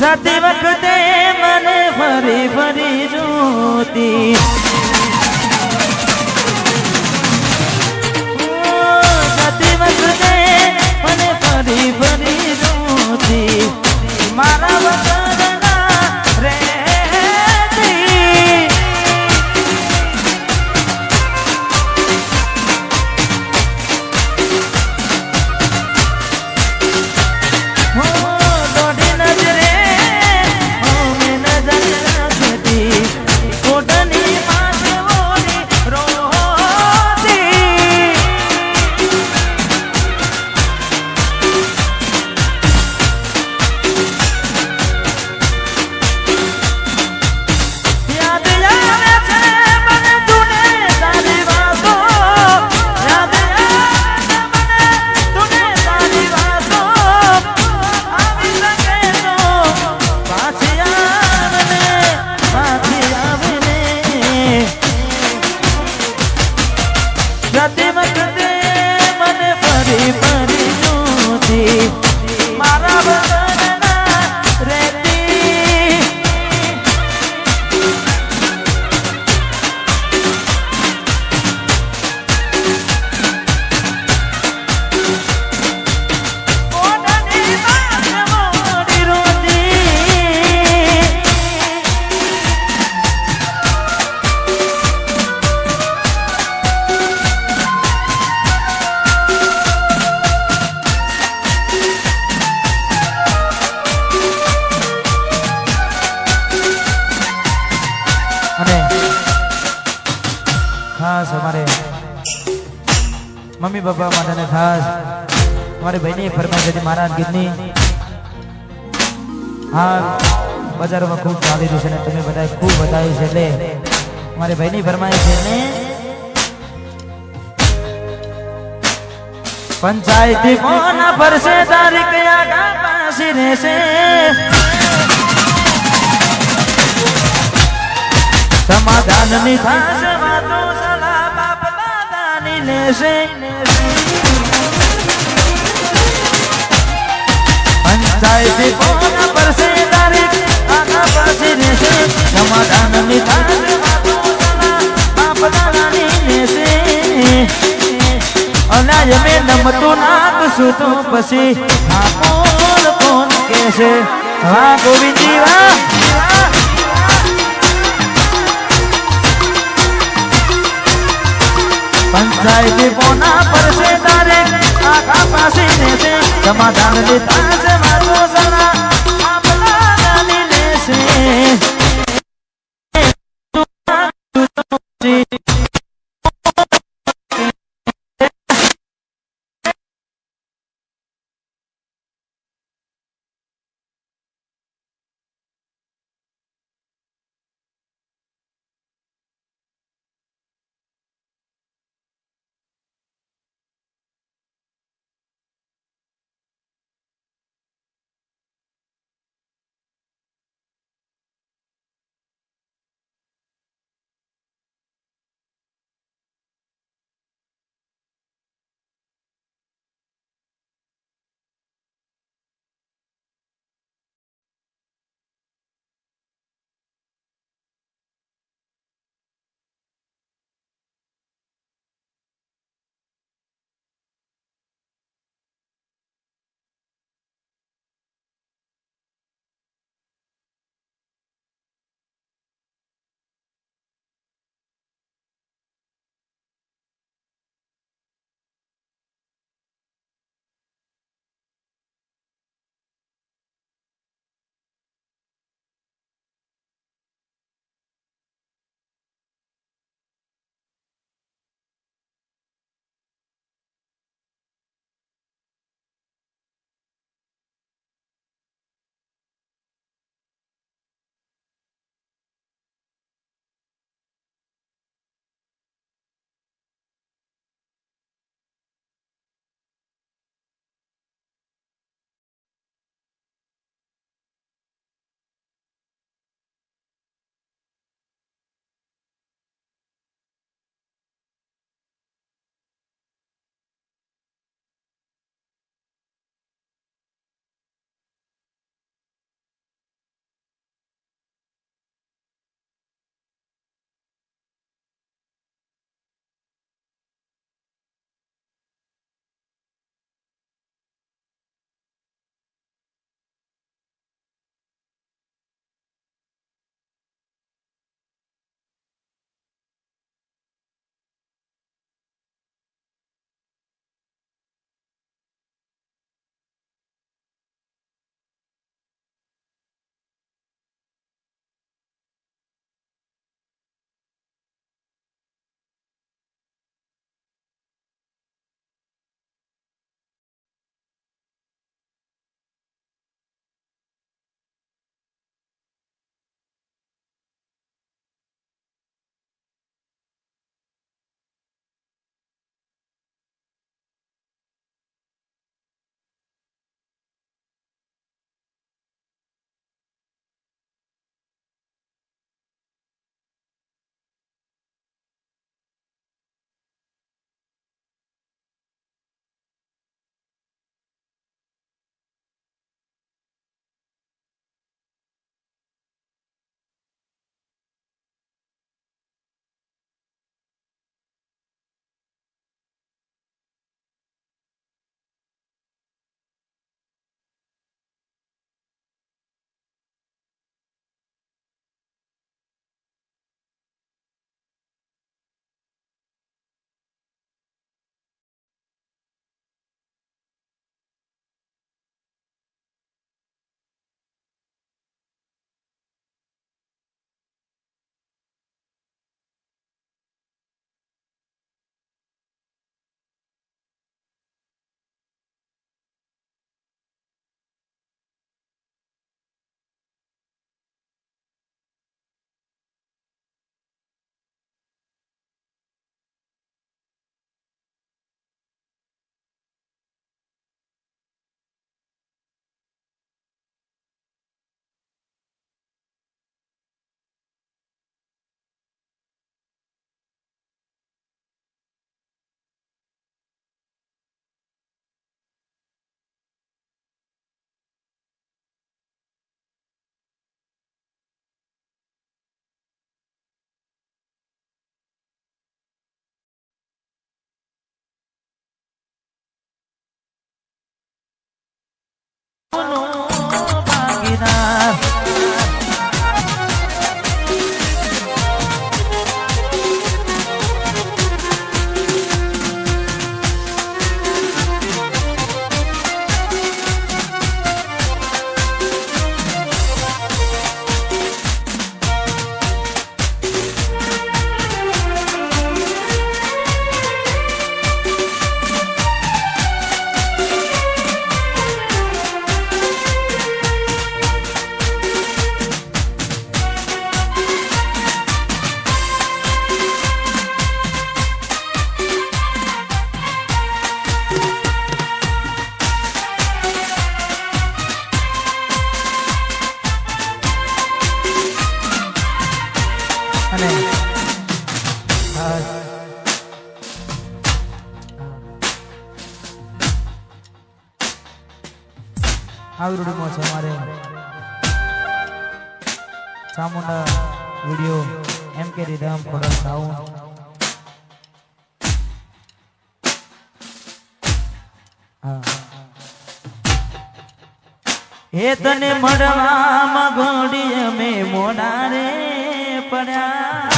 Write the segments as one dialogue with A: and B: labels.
A: જતી વખતે મને ફરી ફરી જોતી જતી વખતે મને ફરી ફરી જોતી મારા વગરના રહેતી દોઢી નજરે મેં નજર રાખતી કોટની માથે ઓળી રોતી યાદ આવે છે મને તુને તારી વાતો યાદ આવે મને તુને તારી વાતો આવી શકે તો પાછી આવે ને જતી વખતે મને ફરી ફરી જોતી મારા વગરના રહેતી કોટની માથે મોડી રોતી અને ખાસ અમારે મમ્મી પપ્પા માટે ખાસ અમારી ભાઈની ફરમાઈશ હતી મારા ગીતની હાલ બજારમાં ખૂબ ચાલી રહ્યું છે ને તમે બધા ખૂબ બતાવ્યું છે એટલે મારી ભાઈની ફરમાઈશ છે ને પંચાયતી કોના પરસે તારીખ આગા પાસી રહેશે સમાધાનની થાશે વાતો સલાહ બાપ દાદાની લેશે પંચાયતી કોના પરસે તારીખ આગા પાસી રહેશે સમાધાનની થાશે વાતો સલાહ બાપ દાદાની લેશે અનાજ મેં નમતું નાખશું તો પછી આ કોણ કહેશે વાહ ગોવિંદજી વાહ પંચાયતી કોના પરસે તારે આખા પાસી દેશે સમાધાન લેતા છે વાતો સલાહ આપલાની લેશે આવડું છે મારે ચામુંડા વિડિયો એમ કે રીધમ ખોડલ સાઉન્ડ હે તને મળવામાં ઘોડી અમે મોડા રે પડ્યા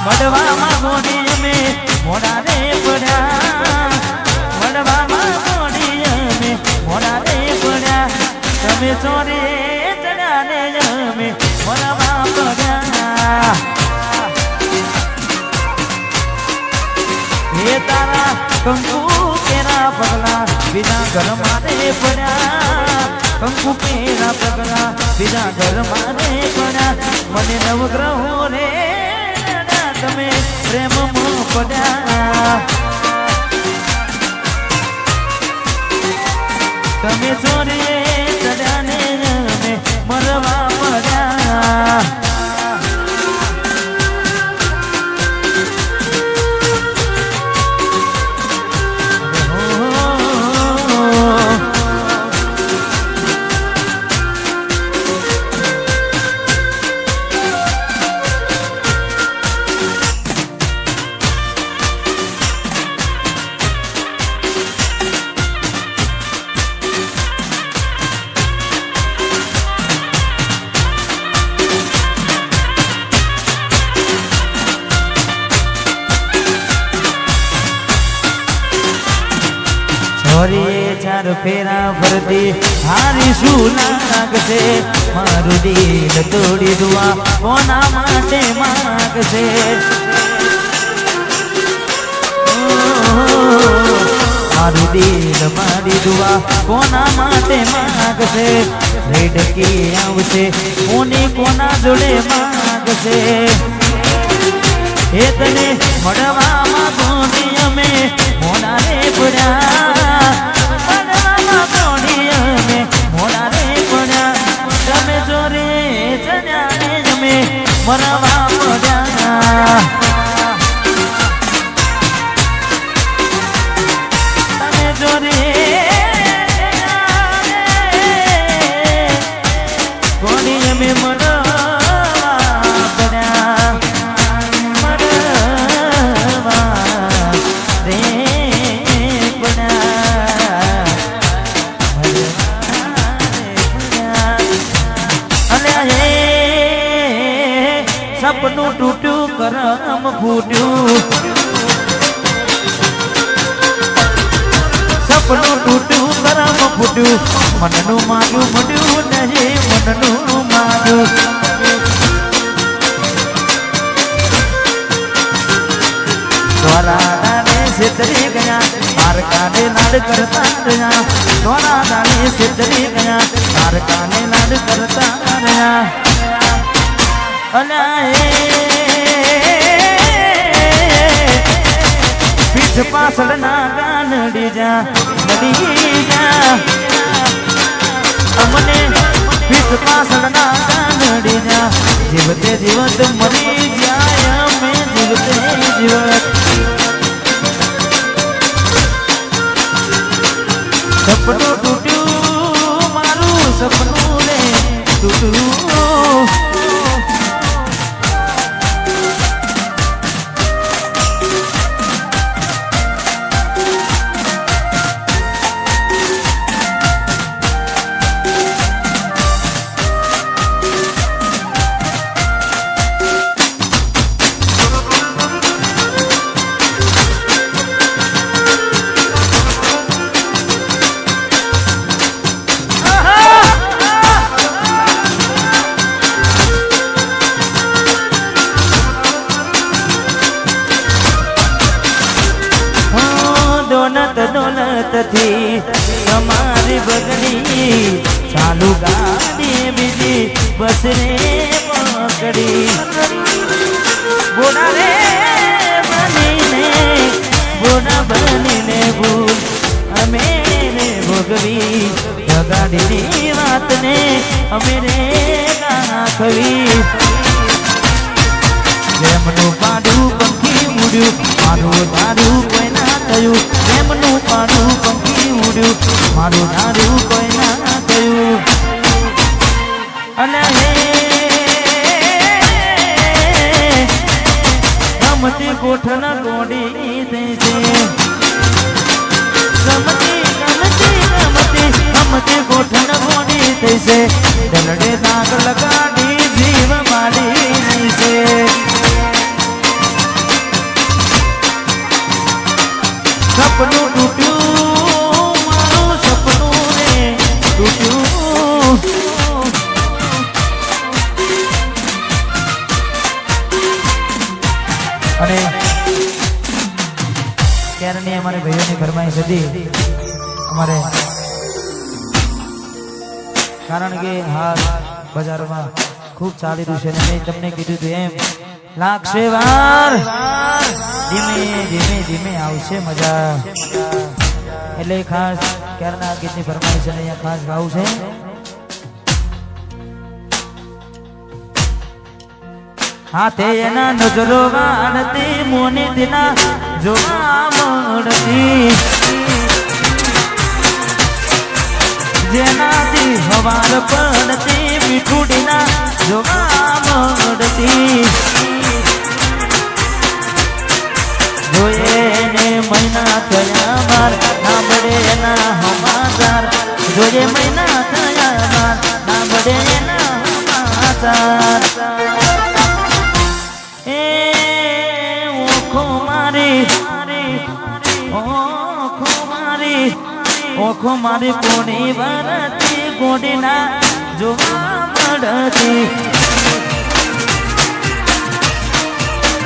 A: મળવામાં ઘોડી અમે મોડા રે પડ્યા મળવામાં ઘોડી અમે મોડા રે પડ્યા તમે ચોરી ચડ્યા ને અમે મળવા પડ્યા હે તારા કંકુ કેરા પગલા બીજા ઘર મારે પડ્યા કંકુ કેરા પગલા બીજા ઘર મારે પડ્યા મને નવગ્રહો રે તમે પ્રેમમાં પડ્યા તમે ચોરીએ ચડ્યા ને અમે મરવા પડ્યા ચાર ફેરા ફરતી હારી શું લાગશે મારું દિલ તોડી દુઆ કોના માટે માગશે મારું દિલ મારી દુઆ કોના માટે માગશે રેડકી આવશે કોની કોના જોડે માગશે હે તને મળવામાં ગોડી અમે મોડા રે પડ્યા મળવામાં ગોડી અમે મોડા રે પડ્યા તમે ચોરે ચડ્યા ને અમે મરવા પડ્યા તમે ચોરે ગોડી અમે મરવા સપનું તૂટ્યું કરમ ફૂટ્યું સપનું તૂટ્યું કરમ ફૂટ્યું મનનું માગ્યું મળ્યું નહીં મનનું માગ્યું દ્વારા દાને છેતરી ગયા તારકાને લાડ કરતા રહ્યા દ્વારા દાને છેતરી ગયા તારકાને લાડ કરતા રહ્યા પીઠ પાછળ ના ગાનડી જા નડી જા અમને પીઠ પાછળ ના ગાનડી જા જીવતે જીવત મરી જાય અમે જીવતે જીવત સપનું તૂટ્યું મારું સપનું રે તૂટ્યું થી તમારી બગડી ચાલુ ગાડી બીજી બસ રે પકડી બોડા રે બનીને ભૂલ અમે રે ભોગવી ગાડીની વાતને અમે રે ગાખવી જેમનું પાડું પંખી ઉડ્યું મારું તારું કોઈ ના થયું એમ મારું પંખી ઉડ્યું મારું ધાર્યું કોઈ ના થયું અને ગમતી ગોઠણ ગોડી થઈ છે ગમતી ગોઠણ ગોડી થઈ છે દલડે દાગ લગાડી જીવ મારી નહીં છે સપનું તૂટ્યું મારું સપનું રે તૂટ્યું અને ત્યારની અમારે ભાઈઓની ફરમાઈશ હતી અમારે કારણ કે હાલ બજારમાં ખૂબ ચાલી રહ્યું છે અને મેં તમને કીધું હતું એમ લાગશે વાર ધીમે ધીમે ધીમે આવશે મજા એટલે ખાસ ક્યારના ગીતની ફરમાઈશ અને અહીંયા ખાસ ગાવું છે હાથે એના નજરો વાળતી મોની દિના જોવા મળતી જેનાથી હવાર પડતી મીઠુડીના જોવા મળતી જોઈએ ને મહિના થયા માર સાંભળે એના સમાચાર જોઈએ મહિના થયા માર સાંભળે એના સમાચાર ઓખો મારી પોણી વરતી ગોડીના જોવા મળતી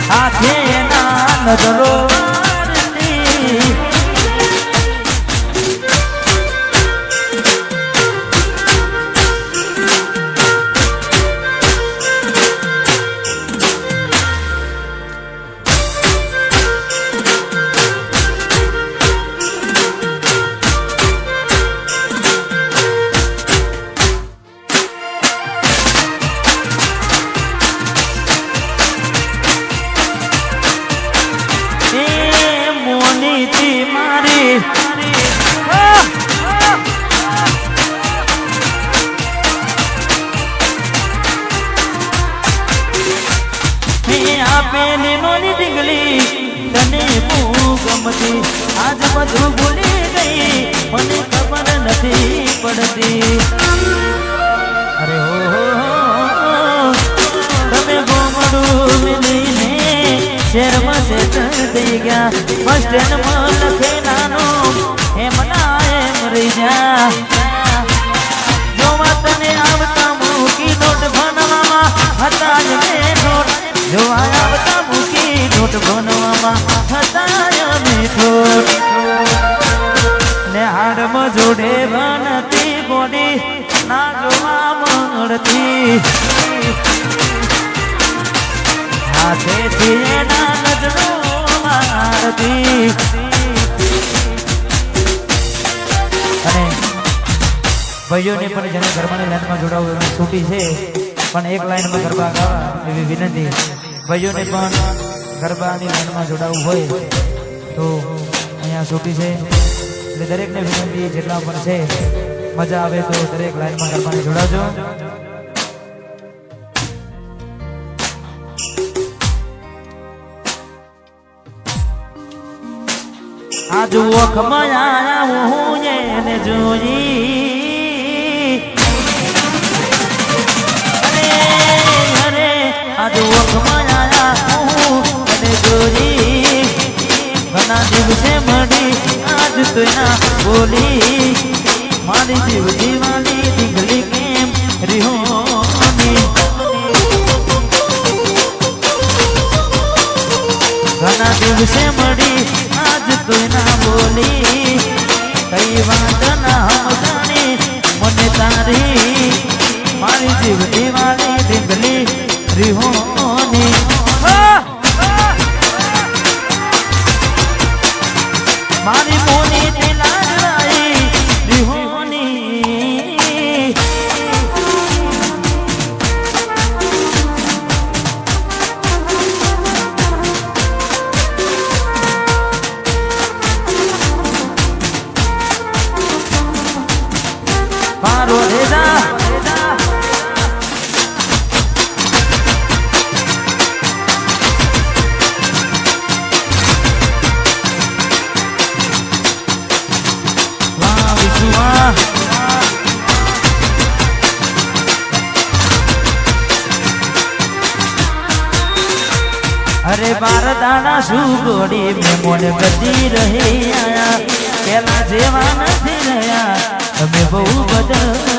A: હાથે એના નજરો વાળતી આપેલી નોની ડીંગલી તને બહુ ગમતી આજ બધું ભૂલી ગઈ મને ખબર નથી પડતી અરે હો તમે ગોમડું મિલીને શહેરમાં સેટલ થઈ ગયા બસ સ્ટેન્ડમાં લખે નાનો એમ ના એમ રહી જા જોવા તને આવતા મૂકી નોટ ભણવામાં હતા જ મેં નોટ જોવા આવતા મૂકી નોટ ભણવામાં હતા મીઠો ને હાડમાં જોડે બનતી ગોડી ના જોવા મળતી હાથેથી એના નજરો મારતી અને ભાઈઓને પણ જેને ગરબાની લાઈનમાં જોડાવું એમને છૂટી છે પણ એક લાઈનમાં ગરબા ગાવા એવી વિનંતી ભાઈઓને પણ ગરબાની લાઈનમાં જોડાવવું હોય તો અહીંયા છૂટી છે એટલે દરેકને વિનંતી જેટલા પણ છે મજા આવે તો દરેક લાઈનમાં ગરબાને જોડાજો આ જુઓ ખમાયા હું એને જોઈ અરે આ જુઓ ખમાયા હું એને જોઈ ઘણા દિવસે મળી આજ તો ના બોલી મારી જીવ દીવાની ડીંગલી કેમ રિહોની ઘણા દિવસે મળી આજ તો ના બોલી કઈ વાત ના સમજાણી મને તારી મારી જીવ દીવાની ડીંગલી રિહોની મારી મોની દિલાઈ રિહોની અરે બાર દાડા સુગોડી મેમોન બધી રહી આયા પેલા જેવા નથી રહ્યા તમે બહુ બદલ